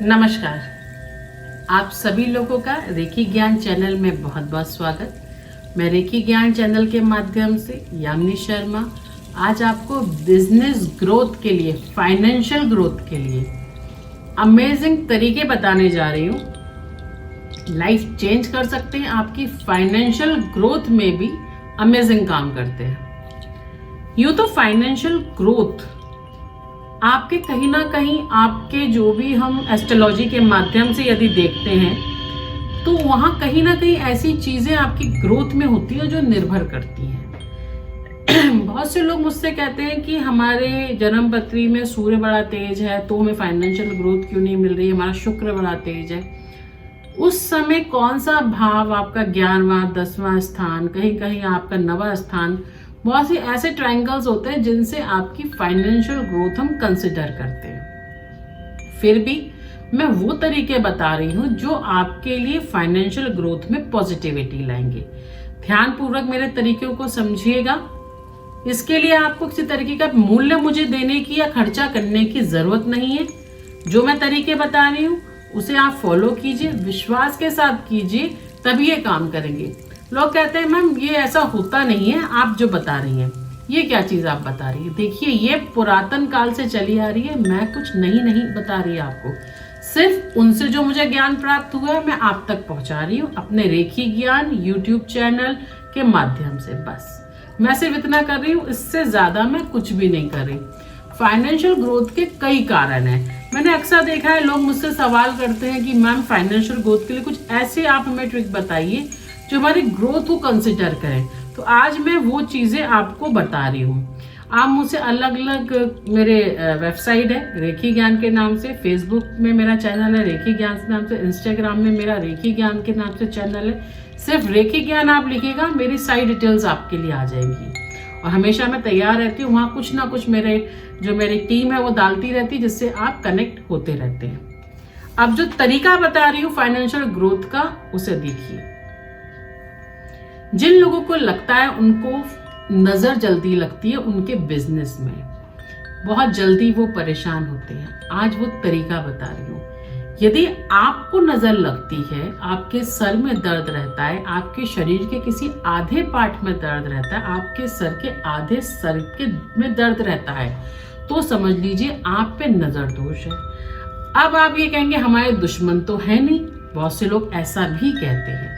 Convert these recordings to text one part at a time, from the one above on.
नमस्कार। आप सभी लोगों का रेखी ज्ञान चैनल में बहुत बहुत स्वागत। मैं रेखी ज्ञान चैनल के माध्यम से यामिनी शर्मा आज आपको बिजनेस ग्रोथ के लिए, फाइनेंशियल ग्रोथ के लिए अमेजिंग तरीके बताने जा रही हूँ। लाइफ चेंज कर सकते हैं, आपकी फाइनेंशियल ग्रोथ में भी अमेजिंग काम करते हैं। यूँ तो फाइनेंशियल ग्रोथ आपके कहीं ना कहीं आपके जो भी हम एस्ट्रोलॉजी के माध्यम से यदि देखते हैं तो वहाँ कहीं ना कहीं ऐसी चीज़ें आपकी ग्रोथ में होती है जो निर्भर करती हैं। बहुत से लोग मुझसे कहते हैं कि हमारे जन्म पत्री में सूर्य बड़ा तेज है तो हमें फाइनेंशियल ग्रोथ क्यों नहीं मिल रही, हमारा शुक्र बड़ा तेज है। उस समय कौन सा भाव आपका 11वां 10वां स्थान, कहीं कहीं आपका 9वां स्थान, बहुत से ऐसे ट्रायंगल्स होते हैं जिनसे आपकी फाइनेंशियल ग्रोथ हम कंसिडर करते हैं। फिर भी मैं वो तरीके बता रही हूँ जो आपके लिए फाइनेंशियल ग्रोथ में पॉजिटिविटी लाएंगे। ध्यानपूर्वक मेरे तरीकों को समझिएगा। इसके लिए आपको किसी तरीके का मूल्य मुझे देने की या खर्चा करने की जरूरत नहीं है। जो मैं तरीके बता रही हूँ उसे आप फॉलो कीजिए, विश्वास के साथ कीजिए, तभी ये काम करेंगे। लोग कहते हैं मैम ये ऐसा होता नहीं है आप जो बता रही हैं, ये क्या चीज़ आप बता रही है। देखिए ये पुरातन काल से चली आ रही है, मैं कुछ नहीं बता रही आपको। सिर्फ उनसे जो मुझे ज्ञान प्राप्त हुआ है मैं आप तक पहुंचा रही हूँ अपने रेखी ज्ञान यूट्यूब चैनल के माध्यम से। बस मैं सिर्फ इतना कर रही हूँ, इससे ज़्यादा मैं कुछ भी नहीं कर रही। फाइनेंशियल ग्रोथ के कई कारण हैं। मैंने अक्सर देखा है लोग मुझसे सवाल करते हैं कि मैम फाइनेंशियल ग्रोथ के लिए कुछ ऐसे आप हमें ट्रिक बताइए जो हमारी ग्रोथ को कंसिडर करें। तो आज मैं वो चीज़ें आपको बता रही हूँ। आप मुझसे अलग अलग, मेरे वेबसाइट है रेखी ज्ञान के नाम से, फेसबुक में मेरा चैनल है रेखी ज्ञान के नाम से, इंस्टाग्राम में मेरा रेखी ज्ञान के नाम से चैनल है। सिर्फ रेखी ज्ञान आप लिखिएगा, मेरी सारी डिटेल्स आपके लिए आ जाएंगी। और हमेशा मैं तैयार रहती हूँ, वहाँ कुछ ना कुछ मेरी टीम है वो डालती रहती है जिससे आप कनेक्ट होते रहते हैं। अब जो तरीका बता रही हूँ फाइनेंशियल ग्रोथ का, उसे देखिए। जिन लोगों को लगता है उनको नजर जल्दी लगती है उनके बिजनेस में, बहुत जल्दी वो परेशान होते हैं, आज वो तरीका बता रही हूँ। यदि आपको नजर लगती है, आपके सर में दर्द रहता है, आपके शरीर के किसी आधे पार्ट में दर्द रहता है, आपके सर के आधे सर के में दर्द रहता है, तो समझ लीजिए आप पे नजर दोष है। अब आप ये कहेंगे हमारे दुश्मन तो है नहीं, बहुत से लोग ऐसा भी कहते हैं।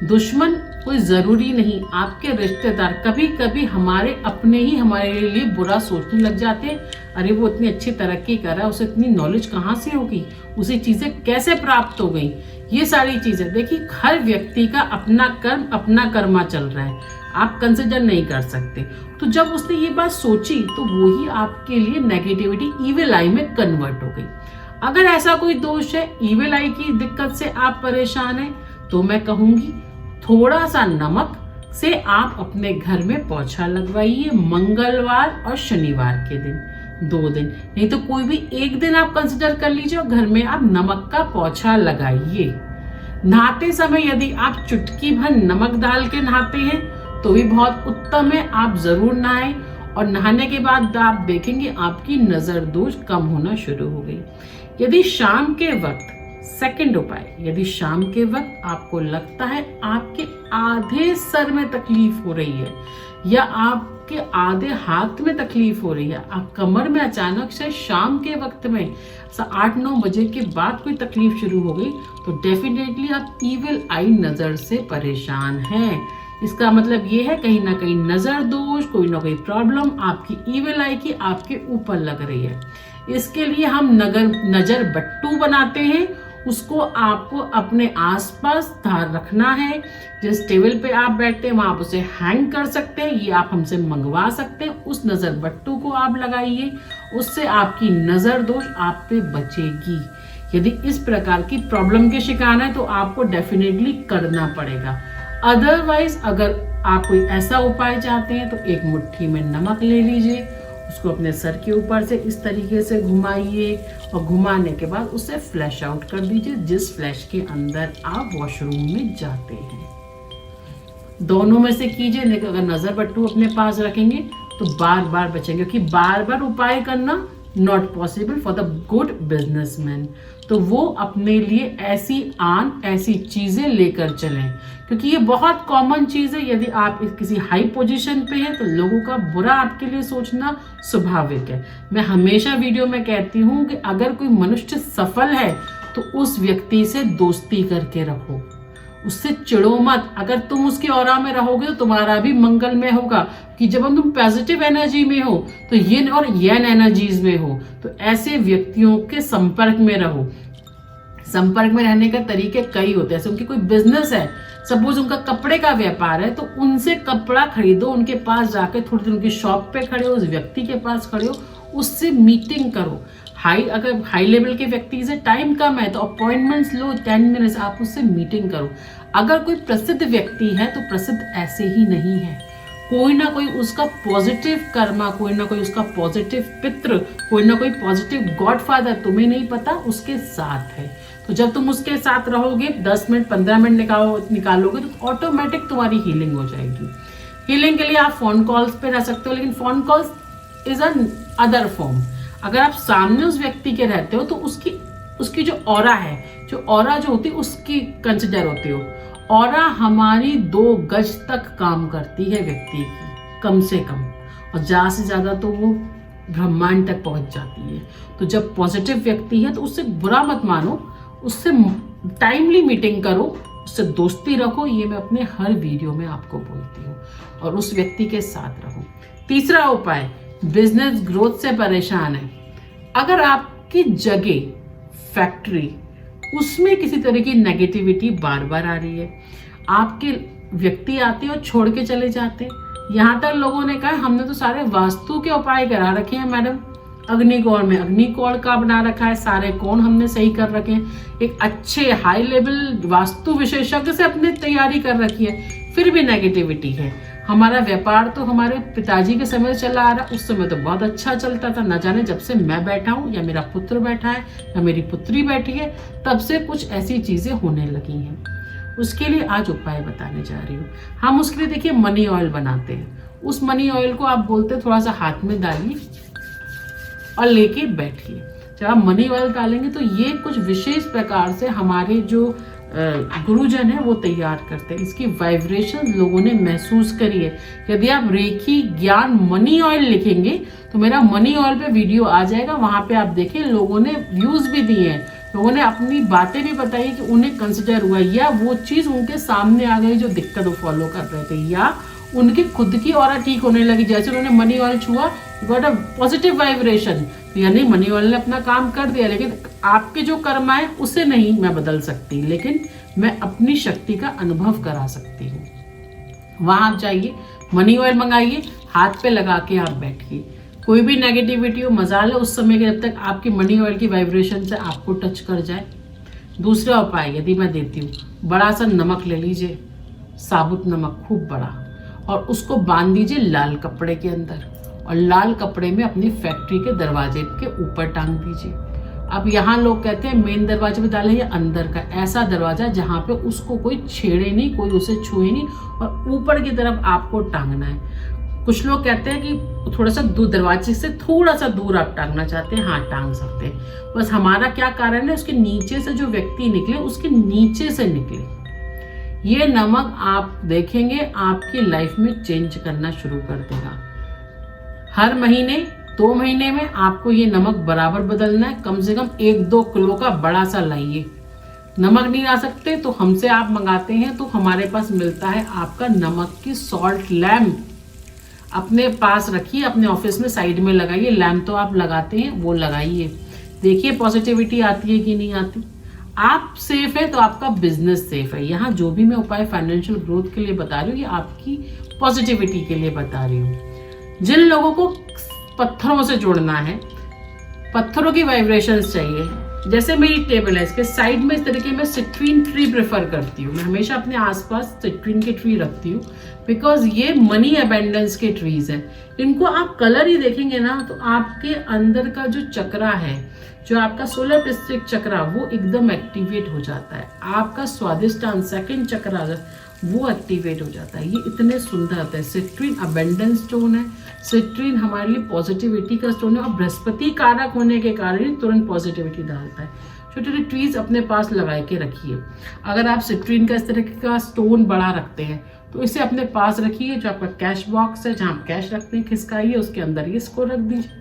दुश्मन कोई जरूरी नहीं, आपके रिश्तेदार कभी कभी हमारे अपने ही हमारे लिए बुरा सोचने लग जाते हैं। अरे वो इतनी अच्छी तरक्की कर रहा है, उसे इतनी नॉलेज कहाँ से होगी, उसे चीजें कैसे प्राप्त हो गई, ये सारी चीजें। देखिए हर व्यक्ति का अपना कर्म, अपना कर्मा चल रहा है, आप कंसिडर नहीं कर सकते। तो जब उसने ये बात सोची तो वो ही आपके लिए नेगेटिविटी, इविल आई में कन्वर्ट हो गई। अगर ऐसा कोई दोष है, इविल आई की दिक्कत से आप परेशान हैं, तो मैं कहूंगी थोड़ा सा नमक से आप अपने घर में पोछा लगवाइए, मंगलवार और शनिवार के दिन, 2 दिन, नहीं तो कोई भी एक दिन आप कंसिडर कर लीजिए और घर में आप नमक का पोछा लगाइए। नहाते समय यदि आप चुटकी भर नमक डाल के नहाते हैं तो भी बहुत उत्तम है, आप जरूर नहाएं। और नहाने के बाद आप देखेंगे आपकी नजर दोष कम होना शुरू हो गई। यदि शाम के वक्त, सेकंड उपाय, यदि शाम के वक्त आपको लगता है आपके आधे सर में तकलीफ हो रही है या आपके आधे हाथ में तकलीफ हो रही है, आप कमर में अचानक से शाम के वक्त में 8-9 बजे के बाद कोई तकलीफ शुरू हो गई, तो डेफिनेटली आप इविल आई नजर से परेशान हैं। इसका मतलब ये है कहीं ना कहीं नजर दोष, कोई ना कोई प्रॉब्लम आपकी इविल आई की आपके ऊपर लग रही है। इसके लिए हम नजर बट्टू बनाते हैं, उसको आपको अपने आसपास धार रखना है। जिस टेबल पे आप बैठते हैं वहां आप उसे हैंग कर सकते हैं, ये आप हमसे मंगवा सकते हैं। उस नजर बट्टू को आप लगाइए, उससे आपकी नजर दोष आप पे बचेगी। यदि इस प्रकार की प्रॉब्लम के शिकार है तो आपको डेफिनेटली करना पड़ेगा। अदरवाइज अगर आप कोई ऐसा उपाय चाहते हैं तो एक मुट्ठी में नमक ले लीजिए, उसको अपने सर के ऊपर से इस तरीके से घुमाइए और घुमाने के बाद उसे फ्लैश आउट कर दीजिए जिस फ्लैश के अंदर आप वॉशरूम में जाते हैं। दोनों में से कीजिए, लेकिन अगर नजर बट्टू अपने पास रखेंगे तो बार बार बचेंगे, क्योंकि बार बार उपाय करना not possible for the good businessman. तो वो अपने लिए ऐसी चीजें लेकर चलें, क्योंकि ये बहुत कॉमन चीज है। यदि आप किसी हाई पोजीशन पे हैं तो लोगों का बुरा आपके लिए सोचना स्वाभाविक है। मैं हमेशा वीडियो में कहती हूँ कि अगर कोई मनुष्य सफल है तो उस व्यक्ति से दोस्ती करके रखो, उससे चिढ़ो मत। अगर तुम उसके ऑरा में रहोगे तो तुम्हारा भी मंगलमय होगा, कि जब तुम पॉजिटिव एनर्जी में हो तो यिन और यन एनर्जीज में हो, तो ऐसे व्यक्तियों के संपर्क में रहो। संपर्क में रहने का तरीके कई होते हैं। जैसे उनकी कोई बिजनेस है, सपोज उनका कपड़े का व्यापार है, तो उनसे कपड़ा खरीदो, उनके पास जाके थोड़ी देर उनकी शॉप पे खड़े हो, उस व्यक्ति के पास खड़े हो, उससे मीटिंग करो। अगर हाई लेवल के व्यक्ति से टाइम कम है तो अपॉइंटमेंट्स लो, 10 मिनट्स आप उससे मीटिंग करो। अगर कोई प्रसिद्ध व्यक्ति है तो प्रसिद्ध ऐसे ही नहीं है, कोई ना कोई उसका पॉजिटिव कर्मा, कोई ना कोई उसका पॉजिटिव पितृ, कोई ना कोई पॉजिटिव गॉडफादर, तुम्हें नहीं पता, उसके साथ है। तो जब तुम उसके साथ रहोगे, 10 मिनट 15 मिनट निकालोगे तो ऑटोमेटिक तुम्हारी हीलिंग हो जाएगी। हीलिंग के लिए आप फोन कॉल्स पे रह सकते हो, लेकिन phone calls is an other form. अगर आप सामने उस व्यक्ति के रहते हो तो उसकी जो ऑरा है, जो ऑरा जो होती है उसकी कंसिडर होती हो। ऑरा हमारी 2 गज तक काम करती है व्यक्ति की, कम से कम, और ज्यादा से ज्यादा तो वो ब्रह्मांड तक पहुंच जाती है। तो जब पॉजिटिव व्यक्ति है तो उससे बुरा मत मानो, उससे टाइमली मीटिंग करो, उससे दोस्ती रखो। ये मैं अपने हर वीडियो में आपको बोलती हूँ, और उस व्यक्ति के साथ रहो। तीसरा उपाय, बिजनेस ग्रोथ से परेशान है, अगर आपकी जगह, फैक्ट्री, उसमें किसी तरह की नेगेटिविटी बार बार आ रही है, आपके व्यक्ति आते और छोड़ के चले जाते, यहाँ तक लोगों ने कहा हमने तो सारे वास्तु के उपाय करा रखे हैं मैडम, अग्निकोण में अग्निकोण का बना रखा है, सारे कोण हमने सही कर रखे हैं, एक अच्छे हाई लेवल वास्तु विशेषज्ञ से अपने तैयारी कर रखी है, फिर भी नेगेटिविटी है। हमारा व्यापार तो हमारे पिताजी के समय चला आ रहा, उस समय तो बहुत अच्छा चलता था, न जाने जब से मैं बैठा हूँ या मेरा पुत्र बैठा है या मेरी पुत्री बैठी है, तब से कुछ ऐसी चीजें होने लगी हैं। उसके लिए आज उपाय बताने जा रही हूँ। हम उसके लिए देखिए मनी ऑयल बनाते हैं। उस मनी ऑयल को आप बोलते थोड़ा सा हाथ में डालिए और लेके बैठिए। जब आप मनी ऑयल डालेंगे तो ये कुछ विशेष प्रकार से हमारे जो गुरुजन है वो तैयार करते हैं। इसकी वाइब्रेशन लोगों ने महसूस करी है। यदि आप रेखी ज्ञान मनी ऑयल लिखेंगे तो मेरा मनी ऑयल पे वीडियो आ जाएगा, वहां पे आप देखें, लोगों ने व्यूज भी दिए हैं, लोगों ने अपनी बातें भी बताई कि उन्हें कंसिडर हुआ, या वो चीज उनके सामने आ गई जो दिक्कत वो फॉलो कर रहे थे, या उनकी खुद की ऑरा ठीक होने लगी। जैसे उन्होंने मनी ऑयल छुआ, गॉट अ पॉजिटिव वाइब्रेशन, यानी मनी ऑयल ने अपना काम कर दिया। लेकिन आपके जो कर्म है उसे नहीं मैं बदल सकती, लेकिन मैं अपनी शक्ति का अनुभव करा सकती हूँ। वहां आप जाइए, मनी ऑयल मंगाइए, हाथ पे लगा के आप बैठिए। कोई भी नेगेटिविटी हो, मजाल है उस समय के, जब तक आपकी मनी ऑयल की वाइब्रेशन से आपको टच कर जाए। दूसरा उपाय यदि मैं देती हूँ, बड़ा सा नमक ले लीजिए, साबुत नमक खूब बड़ा, और उसको बांध दीजिए लाल कपड़े के अंदर, और लाल कपड़े में अपनी फैक्ट्री के दरवाजे के ऊपर टांग दीजिए। अब यहाँ लोग कहते हैं मेन दरवाजे पे डालें या अंदर का, ऐसा दरवाजा जहाँ पे उसको कोई छेड़े नहीं, कोई उसे छुए नहीं, और ऊपर की तरफ आपको टांगना है। कुछ लोग कहते हैं कि थोड़ा सा दूर, दरवाजे से थोड़ा सा दूर आप टांगना चाहते हैं, हाँ टांग सकते हैं। बस हमारा क्या कारण है, उसके नीचे से जो व्यक्ति निकले उसके नीचे से निकले। ये नमक आप देखेंगे आपकी लाइफ में चेंज करना शुरू कर देगा। हर महीने 2 महीने में आपको ये नमक बराबर बदलना है। कम से कम 1-2 किलो का बड़ा सा लाइए। नमक नहीं ला सकते तो हमसे आप मंगाते हैं तो हमारे पास मिलता है आपका नमक की सॉल्ट लैम्प। अपने पास रखिए, अपने ऑफिस में साइड में लगाइए। लैम्प तो आप लगाते हैं, वो लगाइए, देखिए पॉजिटिविटी आती है कि नहीं आती। आप सेफ है तो आपका बिजनेस सेफ है। यहाँ जो भी मैं उपाय फाइनेंशियल ग्रोथ के लिए बता रही हूँ, ये आपकी पॉजिटिविटी के लिए बता रही हूँ। जिन लोगों को पत्थरों से जुड़ना है, पत्थरों की वाइब्रेशंस चाहिए, जैसे मेरी टेबल है, इसके साइड में इस तरीके में सिट्रीन ट्री प्रेफर करती हूँ। मैं हमेशा अपने आसपास सिट्रीन के ट्री रखती हूँ, बिकॉज ये मनी अबेंडेंस के ट्रीज हैं। इनको आप कलर ही देखेंगे ना तो आपके अंदर का जो चक्रा है, जो आपका सोलर प्लेक्स चक्रा, वो एकदम एक्टिवेट हो जाता है। आपका स्वादिष्टान सेकंड चक्रा वो एक्टिवेट हो जाता है। ये इतने सुंदर होता है। सिट्रीन अबेंडेंस स्टोन है। सिट्रीन हमारे लिए पॉजिटिविटी का स्टोन है और बृहस्पति कारक होने के कारण तुरंत पॉजिटिविटी डालता है। छोटे छोटे ट्रीज अपने पास लगा के रखिए। अगर आप सिट्रीन का इस तरह का स्टोन बड़ा रखते हैं तो इसे अपने पास रखिए। जो आपका कैश बॉक्स है, जहाँ आप कैश रखते हैं, खिसकाइए, उसके अंदर ये इसको रख दीजिए,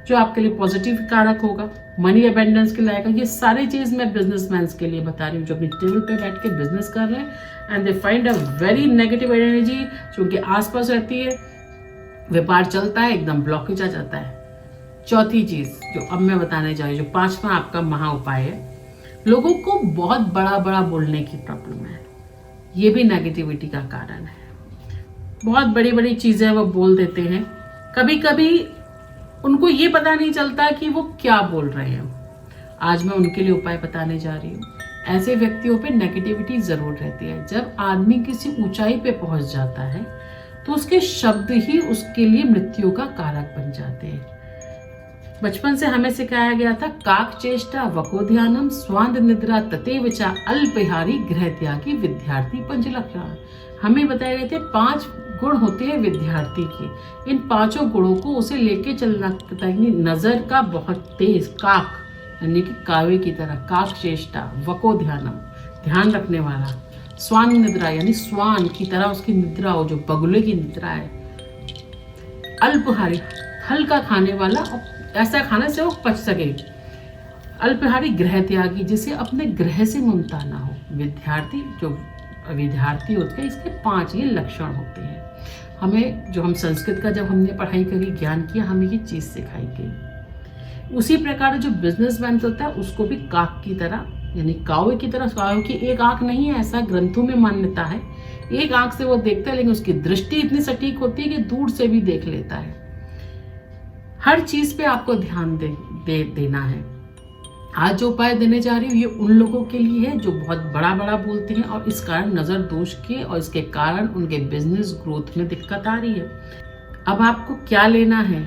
जो आपके लिए पॉजिटिव कारक होगा, मनी अबेंडेंस के लाएगा। ये सारी चीज़ मैं बिजनेसमैन के लिए बता रही हूँ जो अपनी टेबल पे बैठ के बिजनेस कर रहे हैं and they find a very negative energy जो उनके आसपास रहती है। व्यापार चलता है, एकदम ब्लॉकेज आ जाता है। चौथी चीज़ जो अब मैं बताने जा रही हूँ, जो 5वां आपका महा उपाय है, लोगों को बहुत बड़ा बड़ा बोलने की प्रॉब्लम है। ये भी नेगेटिविटी का कारण है। बहुत बड़ी बड़ी चीज़ें वो बोल देते हैं। कभी कभी उनको ये पता नहीं चलता कि वो क्या बोल रहे हैं। आज मैं उनके लिए उपाय बताने जा रही हूँ। ऐसे व्यक्तियों पे नेगेटिविटी जरूर रहती है। जब आदमी किसी ऊंचाई पे पहुंच जाता है तो उसके शब्द ही उसके लिए मृत्यु का कारक बन जाते हैं। बचपन से हमें सिखाया गया था, काक चेष्टा वको ध्यानम स्वांद निद्रा ततेव च अल्पहारी गृह त्यागी विद्यार्थी पंचलक्षण। हमें बताए गए थे 5 गुण होते हैं विद्यार्थी के। इन 5 गुणों को उसे लेके चलना चाहिए। नजर का बहुत तेज, काक यानी कि कावे की तरह, काक चेष्टा, वको ध्यानम ध्यान रखने वाला, स्वान निद्रा यानी स्वान की तरह उसकी निद्रा हो, जो बगुले की निद्रा है, अल्पहारी हल्का खाने वाला और ऐसा खाने से वो पच सके, अल्पहारी गृह त्यागी जिसे अपने ग्रह से ममता ना हो। विद्यार्थी जो विद्यार्थी होते हैं, इसके 5 ये लक्षण होते हैं। हमें जो हम संस्कृत का जब हमने पढ़ाई करी, ज्ञान किया, हमें ये चीज़ सिखाई गई। उसी प्रकार जो बिजनेसमैन होता है उसको भी काक की तरह यानी कावे की तरह, कावे की एक आंख नहीं है ऐसा ग्रंथों में मान्यता है। एक आंख से वो देखता है लेकिन उसकी दृष्टि इतनी सटीक होती है कि दूर से भी देख लेता है। हर चीज पे आपको ध्यान देना है। आज जो उपाय देने जा रही हूँ ये उन लोगों के लिए है जो बहुत बड़ा बड़ा बोलते हैं और इस कारण नजर दोष के और इसके कारण उनके बिजनेस ग्रोथ में दिक्कत आ रही है। अब आपको क्या लेना है?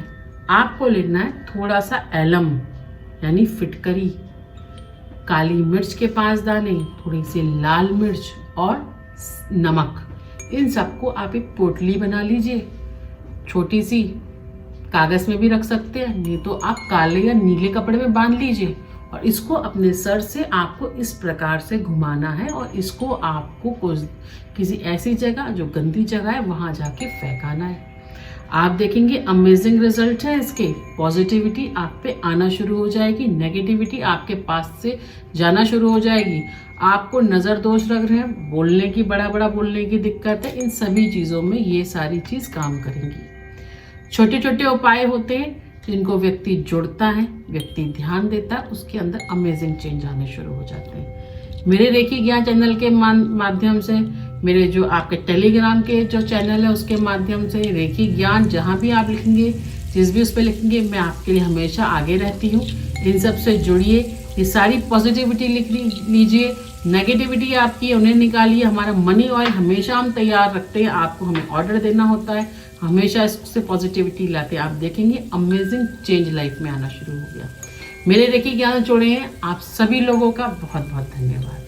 आपको लेना है थोड़ा सा एलम यानी फिटकरी, काली मिर्च के 5 दाने, थोड़ी सी लाल मिर्च और नमक। इन सबको आप एक पोटली बना लीजिए, छोटी सी, कागज में भी रख सकते हैं, नहीं तो आप काले या नीले कपड़े में बांध लीजिए और इसको अपने सर से आपको इस प्रकार से घुमाना है और इसको आपको किसी ऐसी जगह जो गंदी जगह है वहां जाके फेंकाना है। आप देखेंगे अमेजिंग रिजल्ट है इसके। पॉजिटिविटी आप पे आना शुरू हो जाएगी, नेगेटिविटी आपके पास से जाना शुरू हो जाएगी। आपको नजर दोष लग रहे हैं, बोलने की बड़ा बड़ा बोलने की दिक्कत है, इन सभी चीजों में ये सारी चीज काम करेंगी। छोटे छोटे उपाय होते हैं जिनको व्यक्ति जुड़ता है, व्यक्ति ध्यान देता है, उसके अंदर अमेजिंग चेंज आने शुरू हो जाते हैं। मेरे रेखी ज्ञान चैनल के माध्यम से, मेरे जो आपके टेलीग्राम के जो चैनल है उसके माध्यम से, रेखी ज्ञान जहाँ भी आप लिखेंगे, जिस भी उस पर लिखेंगे, मैं आपके लिए हमेशा आगे रहती हूँ। इन सब से जुड़िए, ये सारी पॉजिटिविटी लिख लीजिए, नेगेटिविटी आपकी है उन्हें निकालिए। हमारा मनी ऑयल हमेशा हम तैयार रखते हैं, आपको हमें ऑर्डर देना होता है, हमेशा इससे पॉजिटिविटी लाते हैं। आप देखेंगे अमेजिंग चेंज लाइफ में आना शुरू हो गया। मेरे रेखी ज्ञान जोड़े हैं आप सभी लोगों का बहुत बहुत धन्यवाद।